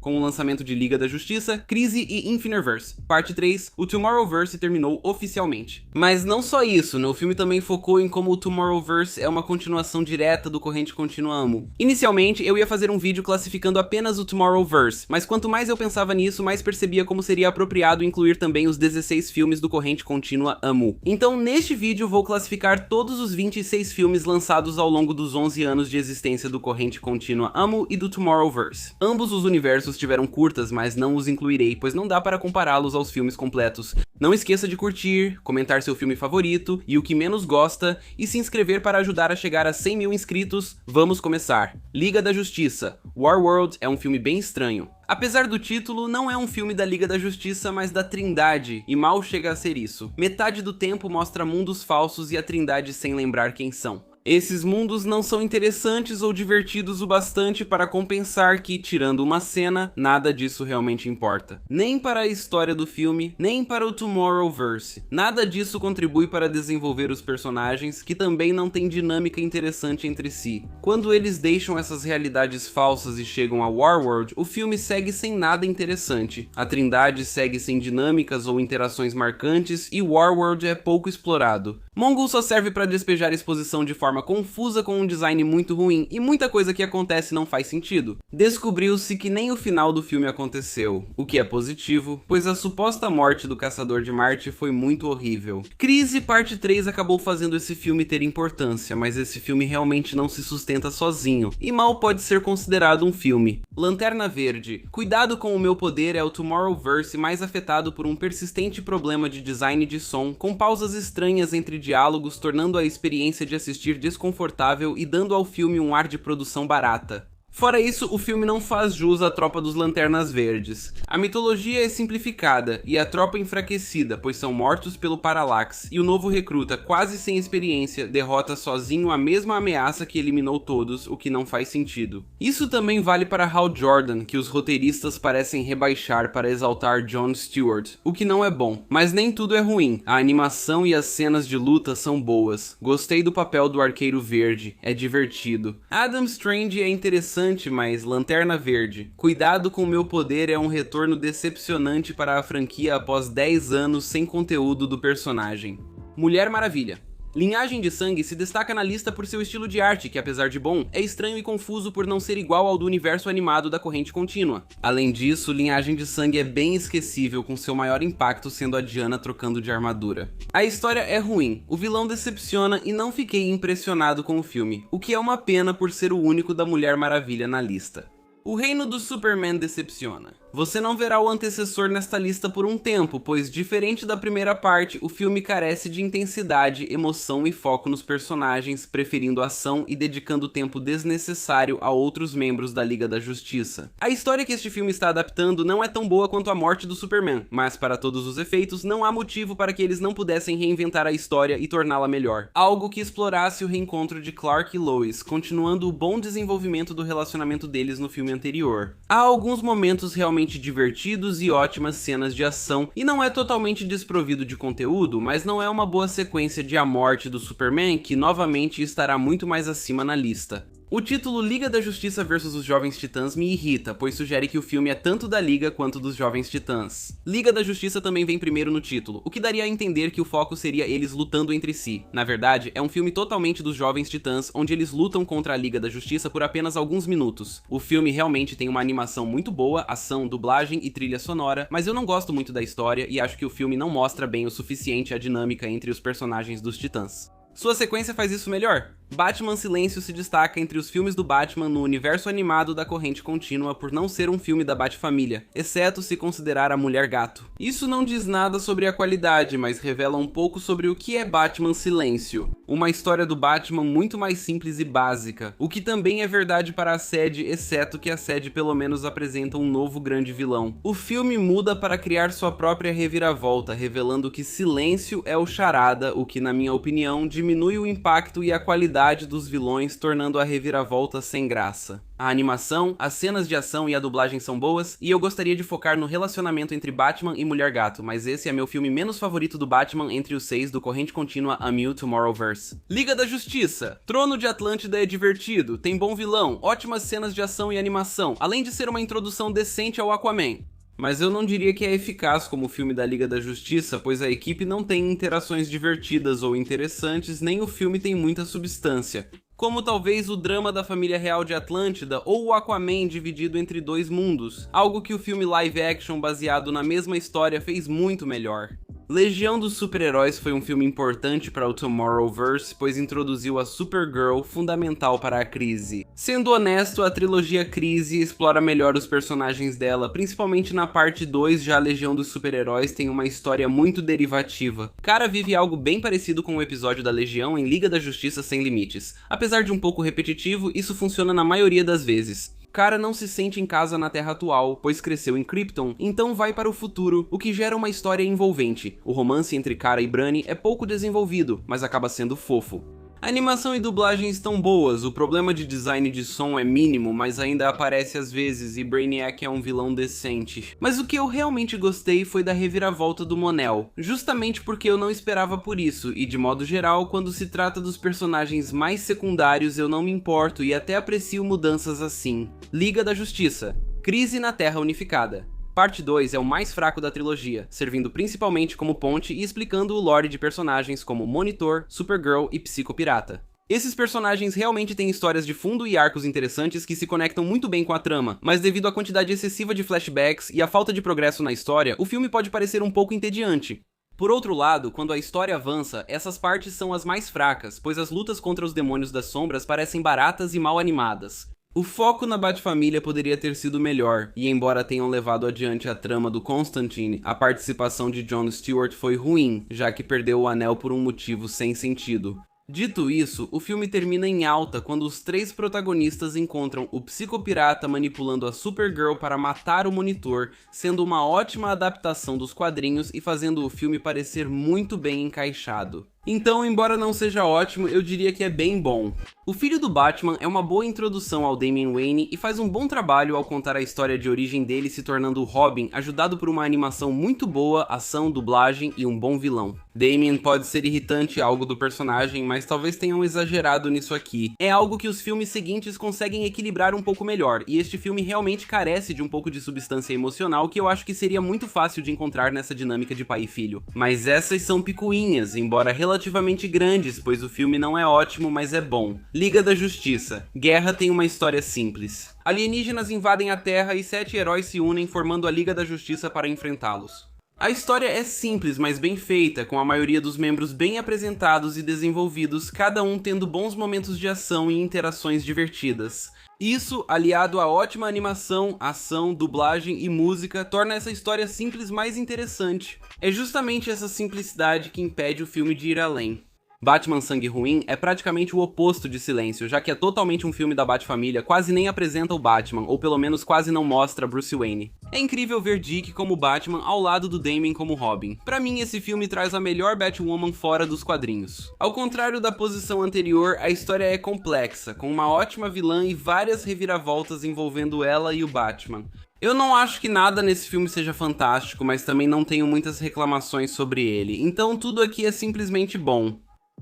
Com o lançamento de Liga da Justiça, Crise e Infinite-Verse. Parte 3, o Tomorrowverse terminou oficialmente. Mas não só isso, né? O filme também focou em como o Tomorrowverse é uma continuação direta do Corrente Contínua Amo. Inicialmente, eu ia fazer um vídeo classificando apenas o Tomorrowverse, mas quanto mais eu pensava nisso, mais percebia como seria apropriado incluir também os 16 filmes do Corrente Contínua Amo. Então, neste vídeo, vou classificar todos os 26 filmes lançados ao longo dos 11 anos de existência do Corrente Contínua Amo e do Tomorrowverse. Ambos os universos tiveram curtas, mas não os incluirei, pois não dá para compará-los aos filmes completos. Não esqueça de curtir, comentar seu filme favorito e o que menos gosta, e se inscrever para ajudar a chegar a 100 mil inscritos. Vamos começar! Liga da Justiça. Warworld é um filme bem estranho. Apesar do título, não é um filme da Liga da Justiça, mas da Trindade, e mal chega a ser isso. Metade do tempo mostra mundos falsos e a Trindade sem lembrar quem são. Esses mundos não são interessantes ou divertidos o bastante para compensar que, tirando uma cena, nada disso realmente importa. Nem para a história do filme, nem para o Tomorrowverse. Nada disso contribui para desenvolver os personagens, que também não têm dinâmica interessante entre si. Quando eles deixam essas realidades falsas e chegam a Warworld, o filme segue sem nada interessante. A Trindade segue sem dinâmicas ou interações marcantes e Warworld é pouco explorado. Mongul só serve para despejar exposição de forma confusa com um design muito ruim e muita coisa que acontece não faz sentido. Descobriu-se que nem o final do filme aconteceu, o que é positivo, pois a suposta morte do Caçador de Marte foi muito horrível. Crise Parte 3 acabou fazendo esse filme ter importância, mas esse filme realmente não se sustenta sozinho, e mal pode ser considerado um filme. Lanterna Verde. Cuidado com o Meu Poder é o Tomorrowverse mais afetado por um persistente problema de design de som, com pausas estranhas entre diálogos, tornando a experiência de assistir desconfortável e dando ao filme um ar de produção barata. Fora isso, o filme não faz jus à tropa dos Lanternas Verdes. A mitologia é simplificada e a tropa enfraquecida, pois são mortos pelo Parallax, e o novo recruta, quase sem experiência, derrota sozinho a mesma ameaça que eliminou todos, o que não faz sentido. Isso também vale para Hal Jordan, que os roteiristas parecem rebaixar para exaltar Jon Stewart, o que não é bom. Mas nem tudo é ruim, a animação e as cenas de luta são boas. Gostei do papel do Arqueiro Verde, é divertido. Adam Strange é interessante, mas Lanterna Verde. Cuidado com o Meu Poder é um retorno decepcionante para a franquia após 10 anos sem conteúdo do personagem. Mulher Maravilha. Linhagem de Sangue se destaca na lista por seu estilo de arte, que apesar de bom, é estranho e confuso por não ser igual ao do universo animado da Corrente Contínua. Além disso, Linhagem de Sangue é bem esquecível, com seu maior impacto sendo a Diana trocando de armadura. A história é ruim, o vilão decepciona e não fiquei impressionado com o filme, o que é uma pena por ser o único da Mulher Maravilha na lista. O Reino do Superman decepciona. Você não verá o antecessor nesta lista por um tempo, pois diferente da primeira parte, o filme carece de intensidade, emoção e foco nos personagens, preferindo ação e dedicando tempo desnecessário a outros membros da Liga da Justiça. A história que este filme está adaptando não é tão boa quanto a morte do Superman, mas para todos os efeitos não há motivo para que eles não pudessem reinventar a história e torná-la melhor. Algo que explorasse o reencontro de Clark e Lois, continuando o bom desenvolvimento do relacionamento deles no filme anterior. Há alguns momentos realmente divertidos e ótimas cenas de ação, e não é totalmente desprovido de conteúdo, mas não é uma boa sequência de A Morte do Superman, que novamente estará muito mais acima na lista. O título Liga da Justiça vs os Jovens Titãs me irrita, pois sugere que o filme é tanto da Liga quanto dos Jovens Titãs. Liga da Justiça também vem primeiro no título, o que daria a entender que o foco seria eles lutando entre si. Na verdade, é um filme totalmente dos Jovens Titãs, onde eles lutam contra a Liga da Justiça por apenas alguns minutos. O filme realmente tem uma animação muito boa, ação, dublagem e trilha sonora, mas eu não gosto muito da história e acho que o filme não mostra bem o suficiente a dinâmica entre os personagens dos Titãs. Sua sequência faz isso melhor. Batman Silêncio se destaca entre os filmes do Batman no universo animado da Corrente Contínua por não ser um filme da Batfamília, exceto se considerar a Mulher Gato. Isso não diz nada sobre a qualidade, mas revela um pouco sobre o que é Batman Silêncio. Uma história do Batman muito mais simples e básica, o que também é verdade para a Sede, exceto que a Sede pelo menos apresenta um novo grande vilão. O filme muda para criar sua própria reviravolta, revelando que Silêncio é o Charada, o que na minha opinião diminui o impacto e a qualidade seriedade dos vilões, tornando a reviravolta sem graça. A animação, as cenas de ação e a dublagem são boas, e eu gostaria de focar no relacionamento entre Batman e Mulher Gato, mas esse é meu filme menos favorito do Batman entre os 6 do corrente contínua A New Tomorrowverse. Liga da Justiça. Trono de Atlântida é divertido, tem bom vilão, ótimas cenas de ação e animação, além de ser uma introdução decente ao Aquaman. Mas eu não diria que é eficaz como o filme da Liga da Justiça, pois a equipe não tem interações divertidas ou interessantes, nem o filme tem muita substância. Como talvez o drama da família real de Atlântida ou o Aquaman dividido entre dois mundos, algo que o filme live action baseado na mesma história fez muito melhor. Legião dos Super-Heróis foi um filme importante para o Tomorrowverse, pois introduziu a Supergirl, fundamental para a Crise. Sendo honesto, a trilogia Crise explora melhor os personagens dela, principalmente na parte 2, já a Legião dos Super-Heróis tem uma história muito derivativa. Kara vive algo bem parecido com o episódio da Legião em Liga da Justiça Sem Limites. Apesar de um pouco repetitivo, isso funciona na maioria das vezes. Kara não se sente em casa na Terra atual, pois cresceu em Krypton, então vai para o futuro, o que gera uma história envolvente. O romance entre Kara e Brani é pouco desenvolvido, mas acaba sendo fofo. A animação e dublagem estão boas, o problema de design de som é mínimo, mas ainda aparece às vezes e Brainiac é um vilão decente. Mas o que eu realmente gostei foi da reviravolta do Mon-El, justamente porque eu não esperava por isso, e de modo geral, quando se trata dos personagens mais secundários eu não me importo e até aprecio mudanças assim. Liga da Justiça. Crise na Terra Unificada. Parte 2 é o mais fraco da trilogia, servindo principalmente como ponte e explicando o lore de personagens como Monitor, Supergirl e Psicopirata. Esses personagens realmente têm histórias de fundo e arcos interessantes que se conectam muito bem com a trama, mas devido à quantidade excessiva de flashbacks e à falta de progresso na história, o filme pode parecer um pouco entediante. Por outro lado, quando a história avança, essas partes são as mais fracas, pois as lutas contra os demônios das sombras parecem baratas e mal animadas. O foco na Bat-família poderia ter sido melhor, e embora tenham levado adiante a trama do Constantine, a participação de Jon Stewart foi ruim, já que perdeu o anel por um motivo sem sentido. Dito isso, o filme termina em alta quando os 3 protagonistas encontram o Psicopirata manipulando a Supergirl para matar o Monitor, sendo uma ótima adaptação dos quadrinhos e fazendo o filme parecer muito bem encaixado. Então, embora não seja ótimo, eu diria que é bem bom. O filho do Batman é uma boa introdução ao Damian Wayne e faz um bom trabalho ao contar a história de origem dele se tornando o Robin, ajudado por uma animação muito boa, ação, dublagem e um bom vilão. Damian pode ser irritante algo do personagem, mas talvez tenham exagerado nisso aqui. É algo que os filmes seguintes conseguem equilibrar um pouco melhor, e este filme realmente carece de um pouco de substância emocional que eu acho que seria muito fácil de encontrar nessa dinâmica de pai e filho. Mas essas são picuinhas, embora relativamente grandes, pois o filme não é ótimo, mas é bom. Liga da Justiça. Guerra tem uma história simples. Alienígenas invadem a Terra e 7 heróis se unem formando a Liga da Justiça para enfrentá-los. A história é simples, mas bem feita, com a maioria dos membros bem apresentados e desenvolvidos, cada um tendo bons momentos de ação e interações divertidas. Isso, aliado à ótima animação, ação, dublagem e música, torna essa história simples mais interessante. É justamente essa simplicidade que impede o filme de ir além. Batman Sangue Ruim é praticamente o oposto de Silêncio, já que é totalmente um filme da Bat-família, quase nem apresenta o Batman, ou pelo menos quase não mostra Bruce Wayne. É incrível ver Dick como Batman ao lado do Damian como Robin. Pra mim, esse filme traz a melhor Batwoman fora dos quadrinhos. Ao contrário da posição anterior, a história é complexa, com uma ótima vilã e várias reviravoltas envolvendo ela e o Batman. Eu não acho que nada nesse filme seja fantástico, mas também não tenho muitas reclamações sobre ele, então tudo aqui é simplesmente bom.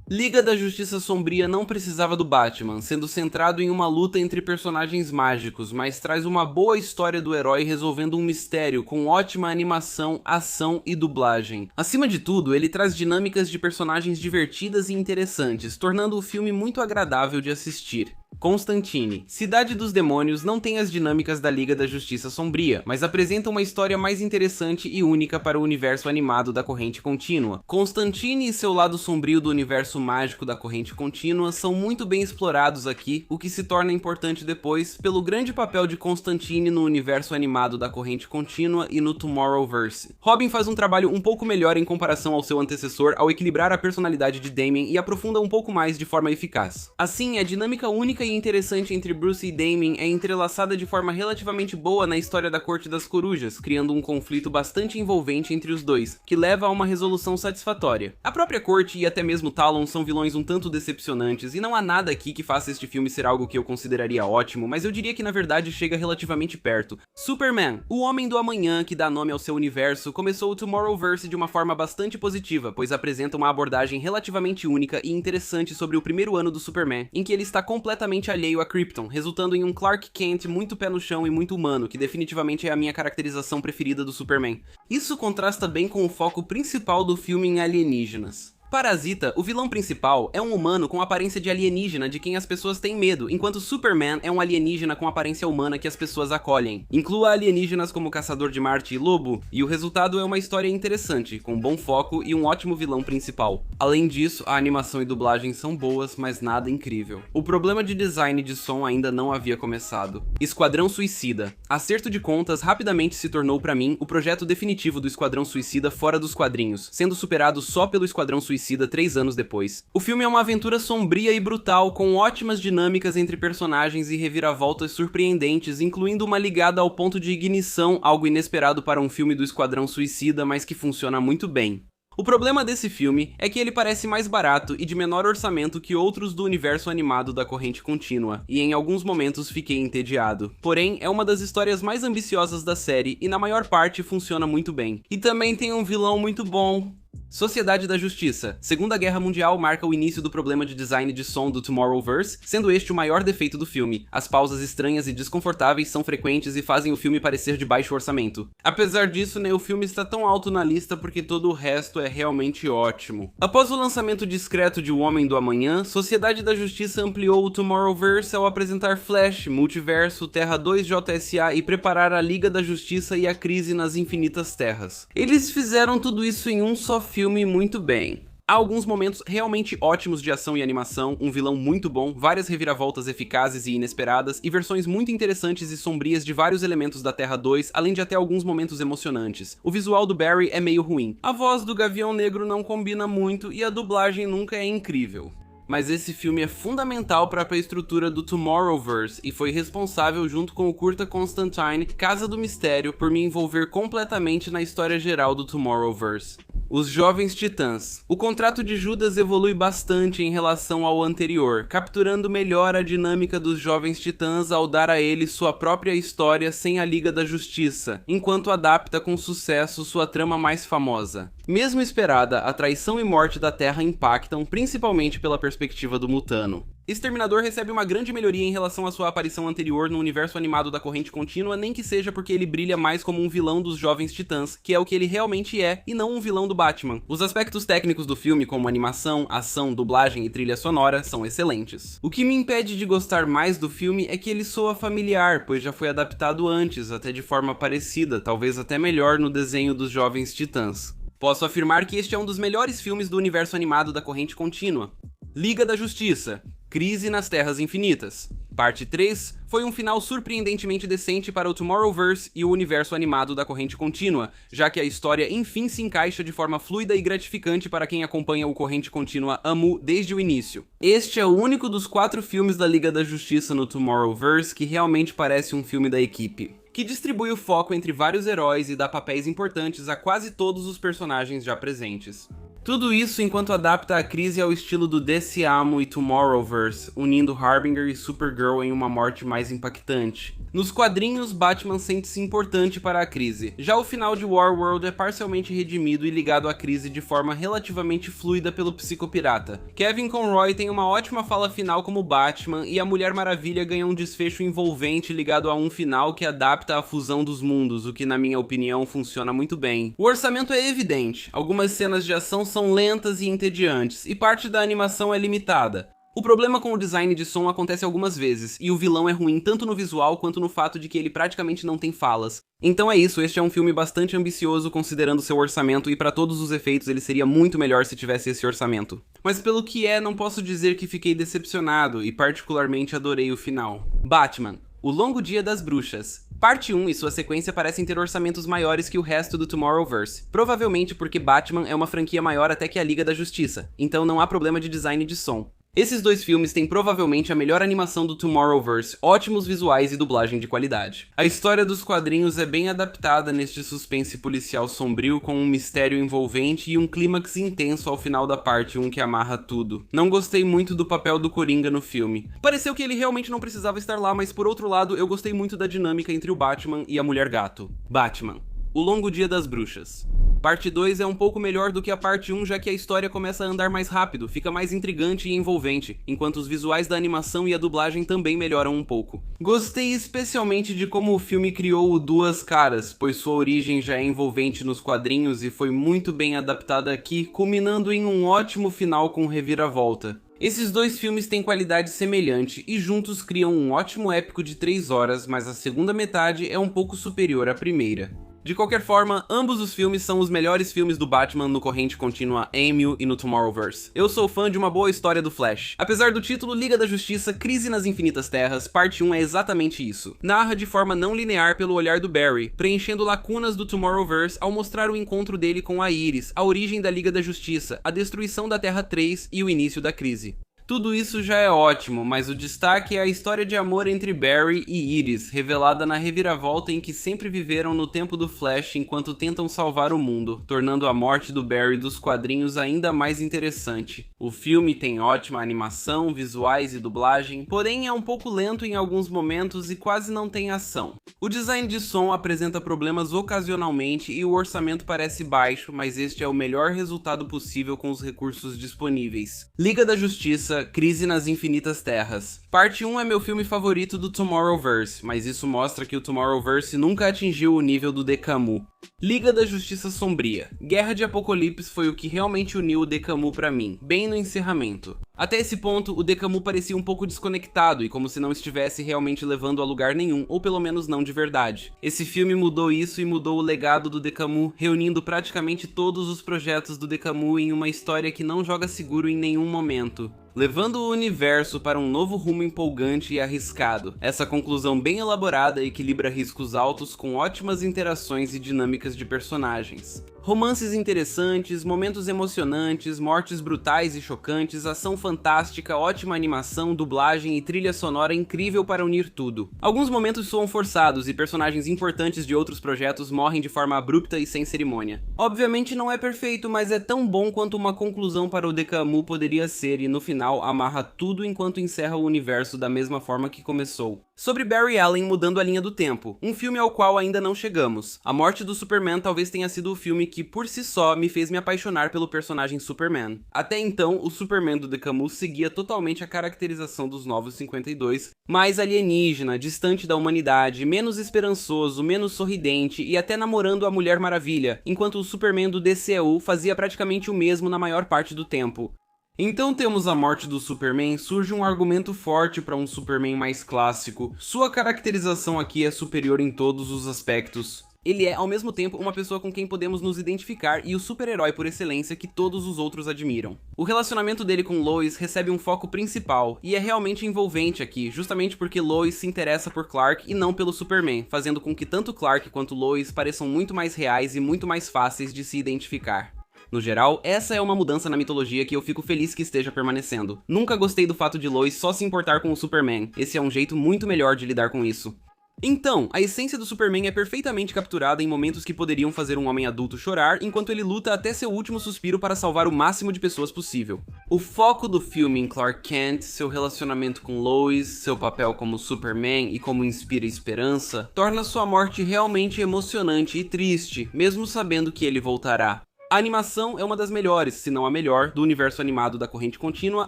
Liga da Justiça Sombria não precisava do Batman, sendo centrado em uma luta entre personagens mágicos, mas traz uma boa história do herói resolvendo um mistério com ótima animação, ação e dublagem. Acima de tudo, ele traz dinâmicas de personagens divertidas e interessantes, tornando o filme muito agradável de assistir. Constantine. Cidade dos Demônios não tem as dinâmicas da Liga da Justiça Sombria, mas apresenta uma história mais interessante e única para o universo animado da Corrente Contínua. Constantine e seu lado sombrio do universo mágico da Corrente Contínua são muito bem explorados aqui, o que se torna importante depois pelo grande papel de Constantine no universo animado da Corrente Contínua e no Tomorrowverse. Robin faz um trabalho um pouco melhor em comparação ao seu antecessor ao equilibrar a personalidade de Damian e aprofunda um pouco mais de forma eficaz. Assim, a dinâmica única química interessante entre Bruce e Damien é entrelaçada de forma relativamente boa na história da Corte das Corujas, criando um conflito bastante envolvente entre os dois, que leva a uma resolução satisfatória. A própria Corte e até mesmo Talon são vilões um tanto decepcionantes, e não há nada aqui que faça este filme ser algo que eu consideraria ótimo, mas eu diria que na verdade chega relativamente perto. Superman, o Homem do Amanhã que dá nome ao seu universo, começou o Tomorrowverse de uma forma bastante positiva, pois apresenta uma abordagem relativamente única e interessante sobre o primeiro ano do Superman, em que ele está completamente alheio a Krypton, resultando em um Clark Kent muito pé no chão e muito humano, que definitivamente é a minha caracterização preferida do Superman. Isso contrasta bem com o foco principal do filme em alienígenas. Parasita, o vilão principal, é um humano com aparência de alienígena de quem as pessoas têm medo, enquanto Superman é um alienígena com aparência humana que as pessoas acolhem. Inclua alienígenas como Caçador de Marte e Lobo, e o resultado é uma história interessante, com bom foco e um ótimo vilão principal. Além disso, a animação e dublagem são boas, mas nada incrível. O problema de design de som ainda não havia começado. Esquadrão Suicida. Acerto de contas rapidamente se tornou pra mim o projeto definitivo do Esquadrão Suicida fora dos quadrinhos, sendo superado só pelo Esquadrão Suicida 3 anos depois. O filme é uma aventura sombria e brutal, com ótimas dinâmicas entre personagens e reviravoltas surpreendentes, incluindo uma ligada ao ponto de ignição, algo inesperado para um filme do Esquadrão Suicida, mas que funciona muito bem. O problema desse filme é que ele parece mais barato e de menor orçamento que outros do universo animado da corrente contínua, e em alguns momentos fiquei entediado. Porém, é uma das histórias mais ambiciosas da série e na maior parte funciona muito bem. E também tem um vilão muito bom. Sociedade da Justiça. Segunda Guerra Mundial marca o início do problema de design de som do Tomorrowverse, sendo este o maior defeito do filme. As pausas estranhas e desconfortáveis são frequentes e fazem o filme parecer de baixo orçamento. Apesar disso, o filme está tão alto na lista porque todo o resto é realmente ótimo. Após o lançamento discreto de O Homem do Amanhã, Sociedade da Justiça ampliou o Tomorrowverse ao apresentar Flash, Multiverso, Terra 2 JSA e preparar a Liga da Justiça e a Crise nas Infinitas Terras. Eles fizeram tudo isso em um só filme muito bem. Há alguns momentos realmente ótimos de ação e animação, um vilão muito bom, várias reviravoltas eficazes e inesperadas, e versões muito interessantes e sombrias de vários elementos da Terra 2, além de até alguns momentos emocionantes. O visual do Barry é meio ruim. A voz do Gavião Negro não combina muito e a dublagem nunca é incrível. Mas esse filme é fundamental para a estrutura do Tomorrowverse e foi responsável, junto com o curta Constantine, Casa do Mistério, por me envolver completamente na história geral do Tomorrowverse. Os Jovens Titãs. O contrato de Judas evolui bastante em relação ao anterior, capturando melhor a dinâmica dos Jovens Titãs ao dar a eles sua própria história sem a Liga da Justiça, enquanto adapta com sucesso sua trama mais famosa. Mesmo esperada, a traição e morte da Terra impactam, principalmente pela perspectiva do Mutano. Exterminador recebe uma grande melhoria em relação à sua aparição anterior no universo animado da corrente contínua, nem que seja porque ele brilha mais como um vilão dos Jovens Titãs, que é o que ele realmente é, e não um vilão do Batman. Os aspectos técnicos do filme, como animação, ação, dublagem e trilha sonora, são excelentes. O que me impede de gostar mais do filme é que ele soa familiar, pois já foi adaptado antes, até de forma parecida, talvez até melhor no desenho dos Jovens Titãs. Posso afirmar que este é um dos melhores filmes do universo animado da corrente contínua. Liga da Justiça. Crise nas Terras Infinitas. Parte 3 foi um final surpreendentemente decente para o Tomorrowverse e o universo animado da corrente contínua, já que a história enfim se encaixa de forma fluida e gratificante para quem acompanha o corrente contínua AMU desde o início. Este é o único dos 4 filmes da Liga da Justiça no Tomorrowverse que realmente parece um filme da equipe, que distribui o foco entre vários heróis e dá papéis importantes a quase todos os personagens já presentes. Tudo isso enquanto adapta a crise ao estilo do DCAMO e Tomorrowverse, unindo Harbinger e Supergirl em uma morte mais impactante. Nos quadrinhos, Batman sente-se importante para a crise. Já o final de Warworld é parcialmente redimido e ligado à crise de forma relativamente fluida pelo Psicopirata. Kevin Conroy tem uma ótima fala final como Batman e a Mulher Maravilha ganha um desfecho envolvente ligado a um final que adapta a fusão dos mundos, o que na minha opinião funciona muito bem. O orçamento é evidente, algumas cenas de ação são lentas e entediantes, e parte da animação é limitada. O problema com o design de som acontece algumas vezes, e o vilão é ruim tanto no visual quanto no fato de que ele praticamente não tem falas. Então é isso, este é um filme bastante ambicioso considerando seu orçamento, e para todos os efeitos ele seria muito melhor se tivesse esse orçamento. Mas pelo que é, não posso dizer que fiquei decepcionado, e particularmente adorei o final. Batman. O Longo Dia das Bruxas. Parte 1 e sua sequência parecem ter orçamentos maiores que o resto do Tomorrowverse, provavelmente porque Batman é uma franquia maior até que a Liga da Justiça, então não há problema de design de som. Esses dois filmes têm provavelmente a melhor animação do Tomorrowverse, ótimos visuais e dublagem de qualidade. A história dos quadrinhos é bem adaptada neste suspense policial sombrio com um mistério envolvente e um clímax intenso ao final da parte 1 que amarra tudo. Não gostei muito do papel do Coringa no filme. Pareceu que ele realmente não precisava estar lá, mas por outro lado eu gostei muito da dinâmica entre o Batman e a Mulher Gato. Batman. O Longo Dia das Bruxas. Parte 2 é um pouco melhor do que a parte 1, já que a história começa a andar mais rápido, fica mais intrigante e envolvente, enquanto os visuais da animação e a dublagem também melhoram um pouco. Gostei especialmente de como o filme criou o Duas Caras, pois sua origem já é envolvente nos quadrinhos e foi muito bem adaptada aqui, culminando em um ótimo final com reviravolta. Esses dois filmes têm qualidade semelhante e juntos criam um ótimo épico de 3 horas, mas a segunda metade é um pouco superior à primeira. De qualquer forma, ambos os filmes são os melhores filmes do Batman no corrente contínua Amil e no Tomorrowverse. Eu sou fã de uma boa história do Flash. Apesar do título Liga da Justiça, Crise nas Infinitas Terras, parte 1 é exatamente isso. Narra de forma não linear pelo olhar do Barry, preenchendo lacunas do Tomorrowverse ao mostrar o encontro dele com a Iris, a origem da Liga da Justiça, a destruição da Terra 3 e o início da crise. Tudo isso já é ótimo, mas o destaque é a história de amor entre Barry e Iris, revelada na reviravolta em que sempre viveram no tempo do Flash enquanto tentam salvar o mundo, tornando a morte do Barry dos quadrinhos ainda mais interessante. O filme tem ótima animação, visuais e dublagem, porém é um pouco lento em alguns momentos e quase não tem ação. O design de som apresenta problemas ocasionalmente e o orçamento parece baixo, mas este é o melhor resultado possível com os recursos disponíveis. Liga da Justiça, Crise nas Infinitas Terras. Parte 1 é meu filme favorito do Tomorrowverse, mas isso mostra que o Tomorrowverse nunca atingiu o nível do Decamu. Liga da Justiça Sombria. Guerra de Apocalipse foi o que realmente uniu o Decamu pra mim, bem no encerramento. Até esse ponto, o Decamu parecia um pouco desconectado e como se não estivesse realmente levando a lugar nenhum, ou pelo menos não de verdade. Esse filme mudou isso e mudou o legado do Decamu, reunindo praticamente todos os projetos do Decamu em uma história que não joga seguro em nenhum momento, levando o universo para um novo rumo empolgante e arriscado. Essa conclusão bem elaborada equilibra riscos altos com ótimas interações e dinâmicas de personagens. Romances interessantes, momentos emocionantes, mortes brutais e chocantes, ação fantástica, ótima animação, dublagem e trilha sonora incrível para unir tudo. Alguns momentos soam forçados e personagens importantes de outros projetos morrem de forma abrupta e sem cerimônia. Obviamente não é perfeito, mas é tão bom quanto uma conclusão para o Decamu poderia ser e no final amarra tudo enquanto encerra o universo da mesma forma que começou. Sobre Barry Allen mudando a linha do tempo, um filme ao qual ainda não chegamos. A morte do Superman talvez tenha sido o filme que por si só me fez me apaixonar pelo personagem Superman. Até então, o Superman do Decamu seguia totalmente a caracterização dos Novos 52, mais alienígena, distante da humanidade, menos esperançoso, menos sorridente e até namorando a Mulher Maravilha, enquanto o Superman do DCEU fazia praticamente o mesmo na maior parte do tempo. Então temos a morte do Superman, surge um argumento forte para um Superman mais clássico. Sua caracterização aqui é superior em todos os aspectos. Ele é, ao mesmo tempo, uma pessoa com quem podemos nos identificar e o super-herói por excelência que todos os outros admiram. O relacionamento dele com Lois recebe um foco principal, e é realmente envolvente aqui, justamente porque Lois se interessa por Clark e não pelo Superman, fazendo com que tanto Clark quanto Lois pareçam muito mais reais e muito mais fáceis de se identificar. No geral, essa é uma mudança na mitologia que eu fico feliz que esteja permanecendo. Nunca gostei do fato de Lois só se importar com o Superman, esse é um jeito muito melhor de lidar com isso. Então, a essência do Superman é perfeitamente capturada em momentos que poderiam fazer um homem adulto chorar, enquanto ele luta até seu último suspiro para salvar o máximo de pessoas possível. O foco do filme em Clark Kent, seu relacionamento com Lois, seu papel como Superman e como inspira esperança, torna sua morte realmente emocionante e triste, mesmo sabendo que ele voltará. A animação é uma das melhores, se não a melhor, do universo animado da corrente contínua,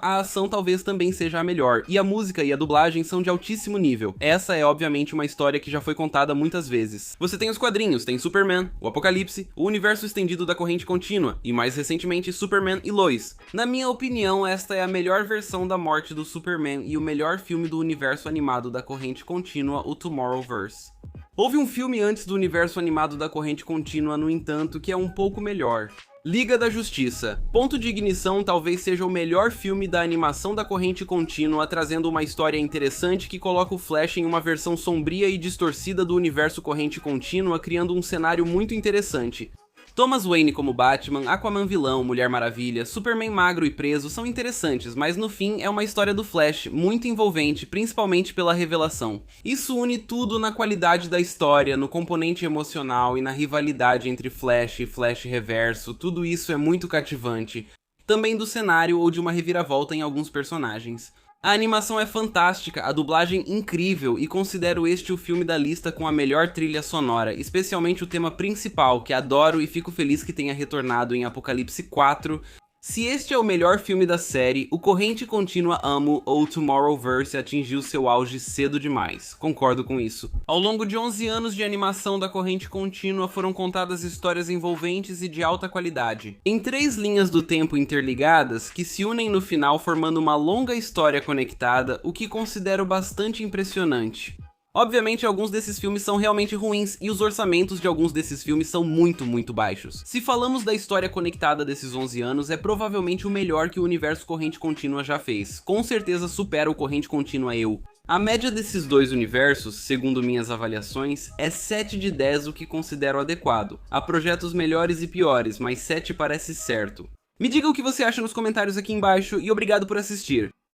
a ação talvez também seja a melhor, e a música e a dublagem são de altíssimo nível. Essa é obviamente uma história que já foi contada muitas vezes. Você tem os quadrinhos, tem Superman, o Apocalipse, o universo estendido da corrente contínua, e mais recentemente Superman e Lois. Na minha opinião, esta é a melhor versão da morte do Superman e o melhor filme do universo animado da corrente contínua, o Tomorrowverse. Houve um filme antes do universo animado da corrente contínua, no entanto, que é um pouco melhor. Liga da Justiça. Ponto de Ignição talvez seja o melhor filme da animação da corrente contínua, trazendo uma história interessante que coloca o Flash em uma versão sombria e distorcida do universo corrente contínua, criando um cenário muito interessante. Thomas Wayne como Batman, Aquaman vilão, Mulher Maravilha, Superman magro e preso são interessantes, mas no fim é uma história do Flash, muito envolvente, principalmente pela revelação. Isso une tudo na qualidade da história, no componente emocional e na rivalidade entre Flash e Flash Reverso, tudo isso é muito cativante. Também do cenário ou de uma reviravolta em alguns personagens. A animação é fantástica, a dublagem incrível e considero este o filme da lista com a melhor trilha sonora, especialmente o tema principal, que adoro e fico feliz que tenha retornado em Apocalipse 4. Se este é o melhor filme da série, o Corrente Contínua Amo ou Tomorrowverse atingiu seu auge cedo demais. Concordo com isso. Ao longo de 11 anos de animação da Corrente Contínua foram contadas histórias envolventes e de alta qualidade, em 3 linhas do tempo interligadas que se unem no final formando uma longa história conectada, o que considero bastante impressionante. Obviamente, alguns desses filmes são realmente ruins e os orçamentos de alguns desses filmes são muito baixos. Se falamos da história conectada desses 11 anos, é provavelmente o melhor que o universo Corrente Contínua já fez. Com certeza supera o Corrente Contínua Eu. A média desses dois universos, segundo minhas avaliações, é 7 de 10, o que considero adequado. Há projetos melhores e piores, mas 7 parece certo. Me diga o que você acha nos comentários aqui embaixo e obrigado por assistir.